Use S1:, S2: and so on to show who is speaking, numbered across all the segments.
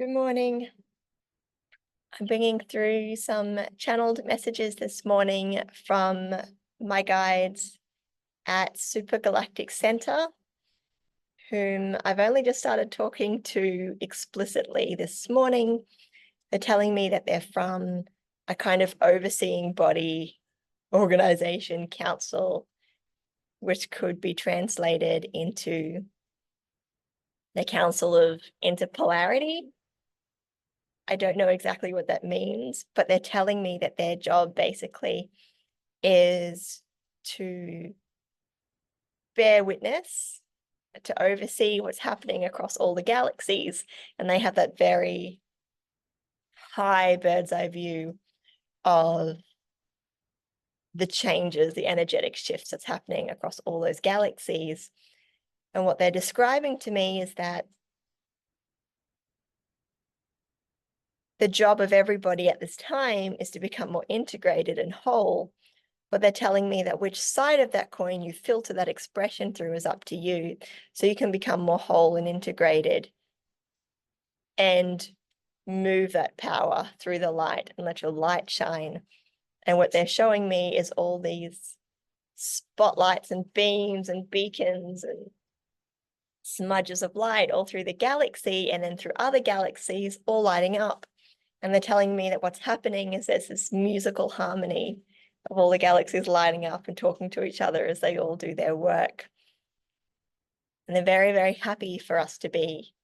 S1: Good morning. I'm bringing through some channeled messages this morning from my guides at Super Galactic Centre, whom I've only just started talking to explicitly this morning. They're telling me that they're from a kind of overseeing body, organization, council, which could be translated into the Council of Interpolarity. I don't know exactly what that means, but they're telling me that their job basically is to bear witness, to oversee what's happening across all the galaxies. And they have that very high bird's eye view of the changes, the energetic shifts that's happening across all those galaxies. And what they're describing to me is that the job of everybody at this time is to become more integrated and whole. But they're telling me that which side of that coin you filter that expression through is up to you. So you can become more whole and integrated and move that power through the light and let your light shine. And what they're showing me is all these spotlights and beams and beacons and smudges of light all through the galaxy and then through other galaxies, all lighting up. And they're telling me that what's happening is there's this musical harmony of all the galaxies lighting up and talking to each other as they all do their work. And they're very, very happy for us to be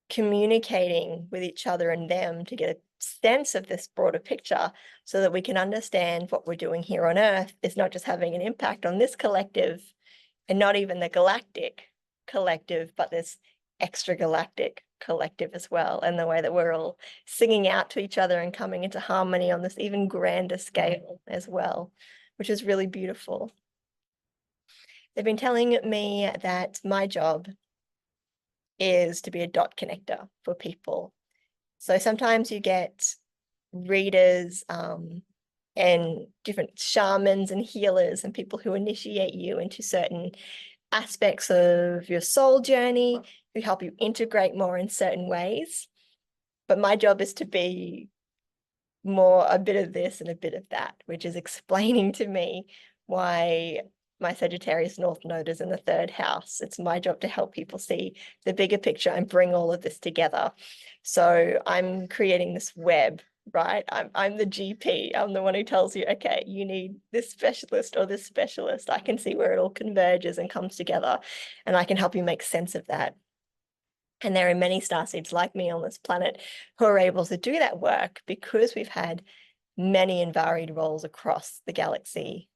S1: communicating with each other and them to get a sense of this broader picture so that we can understand what we're doing here on Earth is not just having an impact on this collective and not even the galactic collective, but this extragalactic collective as well, and the way that we're all singing out to each other and coming into harmony on this even grander scale as well, which is really beautiful. They've been telling me that my job is to be a dot connector for people. So sometimes you get readers and different shamans and healers and people who initiate you into certain aspects of your soul journey, who help you integrate more in certain ways. But my job is to be more a bit of this and a bit of that, which is explaining to me why my Sagittarius North Node is in the 3rd house. It's my job to help people see the bigger picture and bring all of this together. So I'm creating this web, right? I'm the GP. I'm the one who tells you, okay, you need this specialist or this specialist. I can see where it all converges and comes together, and I can help you make sense of that. And there are many starseeds like me on this planet who are able to do that work because we've had many and varied roles across the galaxy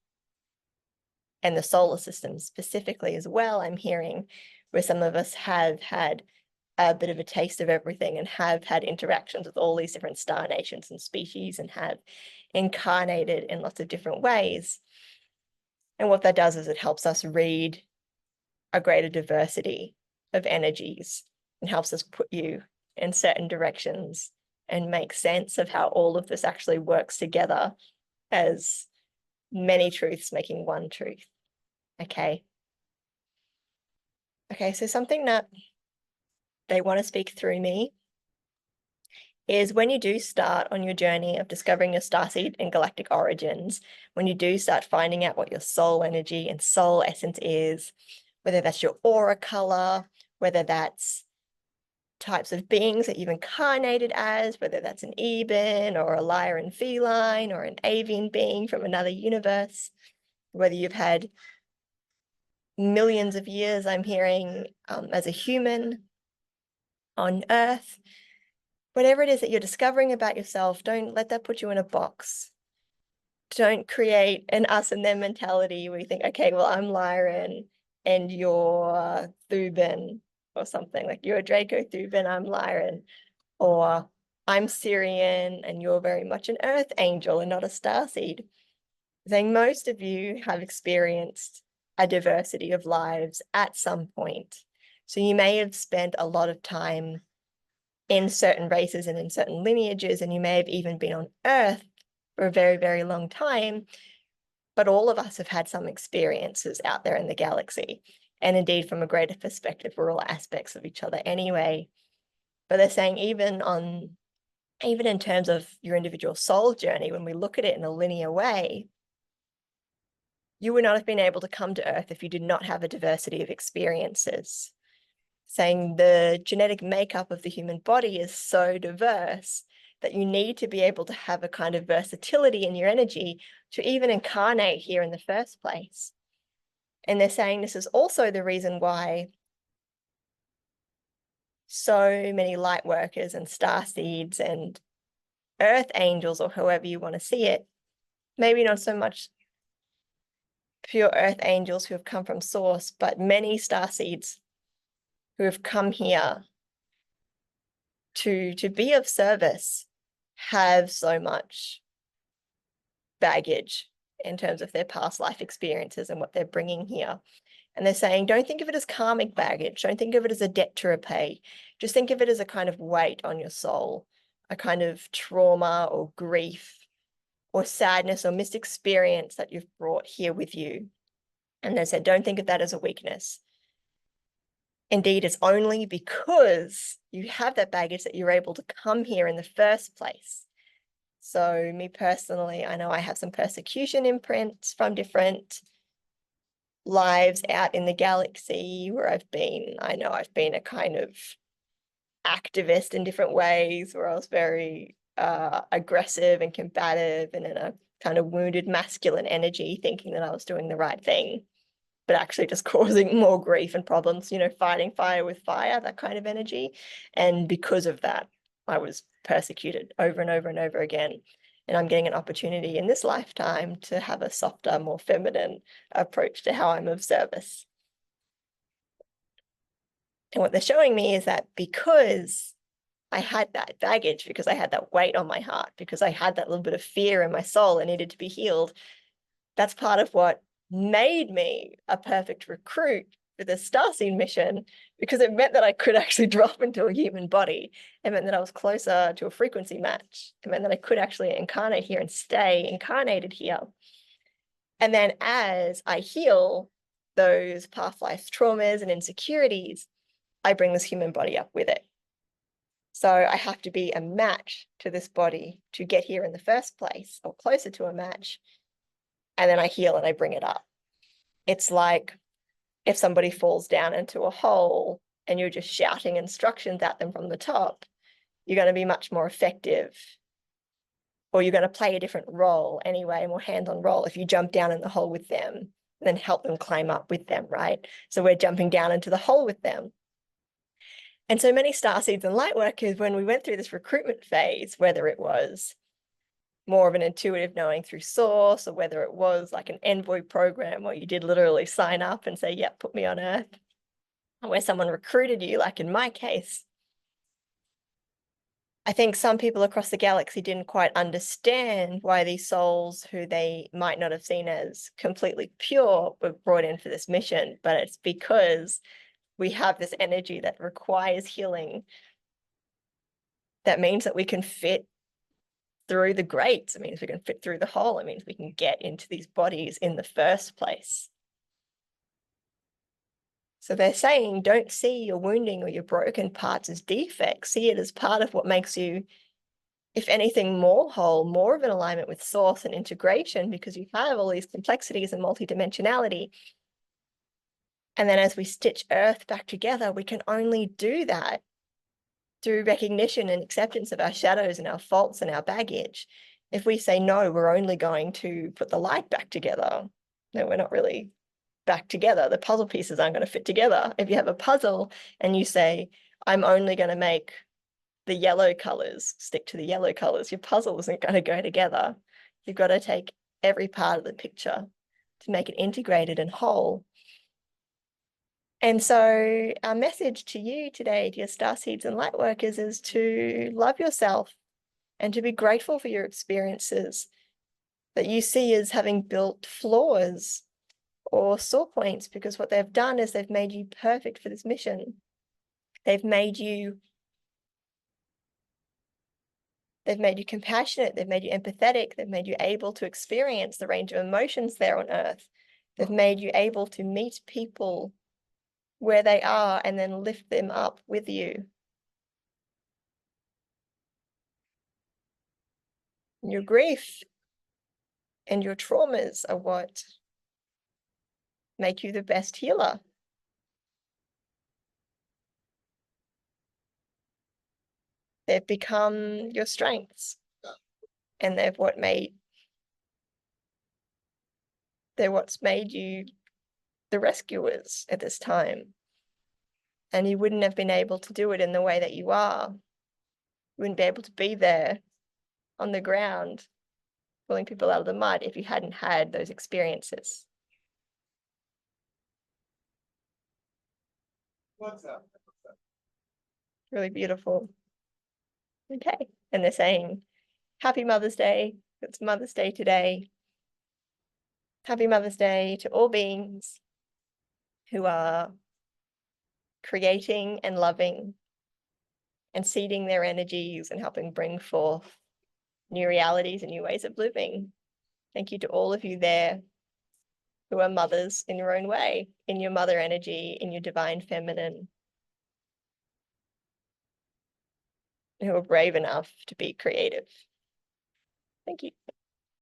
S1: and the solar system specifically as well. I'm hearing where some of us have had a bit of a taste of everything and have had interactions with all these different star nations and species and have incarnated in lots of different ways. And what that does is it helps us read a greater diversity of energies and helps us put you in certain directions and make sense of how all of this actually works together as many truths making one truth. Okay. Okay, so something that they want to speak through me is when you do start on your journey of discovering your starseed and galactic origins, when you do start finding out what your soul energy and soul essence is, whether that's your aura color, whether that's types of beings that you've incarnated as, whether that's an Eben or a Lyran feline or an avian being from another universe, whether you've had millions of years, I'm hearing, as a human on Earth, whatever it is that you're discovering about yourself, don't let that put you in a box. Don't create an us and them mentality where you think, okay, well, I'm Lyran and you're Thuban or something. Like you're Draco Thuban, I'm Lyran. Or I'm Syrian and you're very much an earth angel and not a starseed. Saying most of you have experienced a diversity of lives at some point. So you may have spent a lot of time in certain races and in certain lineages, and you may have even been on Earth for a very, very long time. But all of us have had some experiences out there in the galaxy. And indeed, from a greater perspective, we're all aspects of each other anyway. But they're saying even in terms of your individual soul journey, when we look at it in a linear way, you would not have been able to come to Earth if you did not have a diversity of experiences. Saying the genetic makeup of the human body is so diverse that you need to be able to have a kind of versatility in your energy to even incarnate here in the first place. And they're saying this is also the reason why so many light workers and starseeds and earth angels, or however you want to see it, maybe not so much pure earth angels who have come from source, but many starseeds who have come here to be of service have so much baggage in terms of their past life experiences and what they're bringing here. And they're saying, don't think of it as karmic baggage. Don't think of it as a debt to repay. Just think of it as a kind of weight on your soul, a kind of trauma or grief or sadness or missed experience that you've brought here with you. And they said, don't think of that as a weakness. Indeed, it's only because you have that baggage that you're able to come here in the first place. So me personally, I know I have some persecution imprints from different lives out in the galaxy where I've been. I know I've been a kind of activist in different ways where I was very aggressive and combative and in a kind of wounded masculine energy, thinking that I was doing the right thing, but actually just causing more grief and problems, fighting fire with fire, that kind of energy. And because of that, I was persecuted over and over and over again. And I'm getting an opportunity in this lifetime to have a softer, more feminine approach to how I'm of service. And what they're showing me is that because I had that baggage, because I had that weight on my heart, because I had that little bit of fear in my soul and needed to be healed, that's part of what made me a perfect recruit for the starseed mission, because it meant that I could actually drop into a human body. It meant that I was closer to a frequency match. It meant that I could actually incarnate here and stay incarnated here. And then as I heal those past life traumas and insecurities, I bring this human body up with it. So I have to be a match to this body to get here in the first place, or closer to a match. And then I heal and I bring it up. It's like if somebody falls down into a hole and you're just shouting instructions at them from the top, you're going to be much more effective, or you're going to play a different role anyway, a more hands-on role if you jump down in the hole with them and then help them climb up with them, right? So we're jumping down into the hole with them. And so many starseeds and lightworkers, when we went through this recruitment phase, whether it was more of an intuitive knowing through source, or whether it was like an envoy program where you did literally sign up and say, yep, put me on Earth, where someone recruited you, like in my case, I think some people across the galaxy didn't quite understand why these souls who they might not have seen as completely pure were brought in for this mission. But it's because we have this energy that requires healing. That means that we can fit through the grates. It means we can fit through the hole. It means we can get into these bodies in the first place. So they're saying, don't see your wounding or your broken parts as defects. See it as part of what makes you, if anything, more whole, more of an alignment with source and integration, because you have all these complexities and multidimensionality. And then as we stitch Earth back together, we can only do that through recognition and acceptance of our shadows and our faults and our baggage. If we say, no, we're only going to put the light back together, no, we're not really back together. The puzzle pieces aren't going to fit together. If you have a puzzle and you say, I'm only going to make the yellow colors stick to the yellow colors, your puzzle isn't going to go together. You've got to take every part of the picture to make it integrated and whole. And so our message to you today, dear starseeds and lightworkers, is to love yourself and to be grateful for your experiences that you see as having built flaws or sore points, because what they've done is they've made you perfect for this mission. They've made you compassionate, they've made you empathetic, they've made you able to experience the range of emotions there on Earth. They've made you able to meet people where they are and then lift them up with you. Your grief and your traumas are what make you the best healer. They've become your strengths, and they're what's made you the rescuers at this time. And you wouldn't have been able to do it in the way that you are. You wouldn't be able to be there on the ground, pulling people out of the mud if you hadn't had those experiences. Really beautiful. Okay. And they're saying, Happy Mother's Day. It's Mother's Day today. Happy Mother's Day to all beings who are creating and loving and seeding their energies and helping bring forth new realities and new ways of living. Thank you to all of you there who are mothers in your own way, in your mother energy, in your divine feminine, who are brave enough to be creative. Thank you.